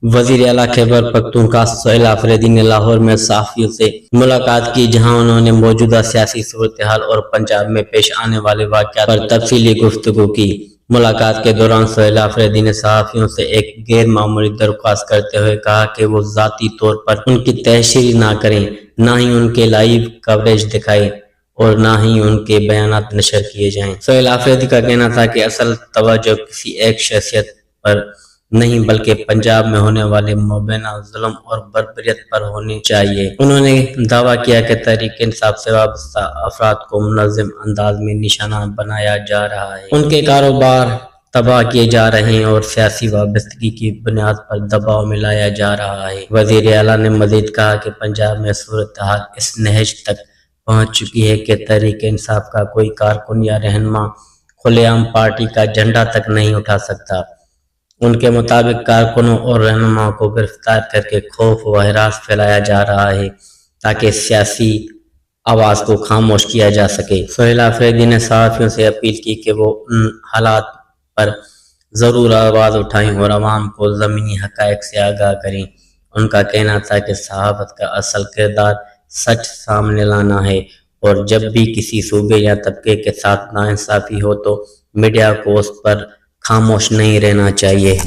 وزیر اعلیٰ خیبر پختونخوا سہیل آفریدی نے لاہور میں صحافیوں سے ملاقات کی، جہاں انہوں نے موجودہ سیاسی صورتحال اور پنجاب میں پیش آنے والے واقعات پر تفصیلی گفتگو کی۔ ملاقات کے دوران سہیل آفریدی نے صحافیوں سے ایک غیر معمولی درخواست کرتے ہوئے کہا کہ وہ ذاتی طور پر ان کی تشہیر نہ کریں، نہ ہی ان کے لائیو کوریج دکھائیں اور نہ ہی ان کے بیانات نشر کیے جائیں۔ سہیل آفریدی کا کہنا تھا کہ اصل توجہ کسی ایک شخصیت پر نہیں بلکہ پنجاب میں ہونے والے مبینہ ظلم اور بربریت پر ہونی چاہیے۔ انہوں نے دعویٰ کیا کہ تحریک انصاف سے وابستہ افراد کو منظم انداز میں نشانہ بنایا جا رہا ہے، ان کے کاروبار تباہ کیے جا رہے ہیں اور سیاسی وابستگی کی بنیاد پر دباؤ میں لایا جا رہا ہے۔ وزیر اعلیٰ نے مزید کہا کہ پنجاب میں صورتحال اس نہج تک پہنچ چکی ہے کہ تحریک انصاف کا کوئی کارکن یا رہنما کھلے عام پارٹی کا جھنڈا تک نہیں اٹھا سکتا۔ ان کے مطابق کارکنوں اور رہنماؤں کو گرفتار کر کے خوف و ہراس پھیلایا جا رہا ہے تاکہ سیاسی آواز کو خاموش کیا جا سکے۔ سہیل آفریدی نے صحافیوں سے اپیل کی کہ وہ ان حالات پر ضرور آواز اٹھائیں اور عوام کو زمینی حقائق سے آگاہ کریں۔ ان کا کہنا تھا کہ صحافت کا اصل کردار سچ سامنے لانا ہے اور جب بھی کسی صوبے یا طبقے کے ساتھ ناانصافی ہو تو میڈیا کو اس پر خاموش نہیں رہنا چاہیے۔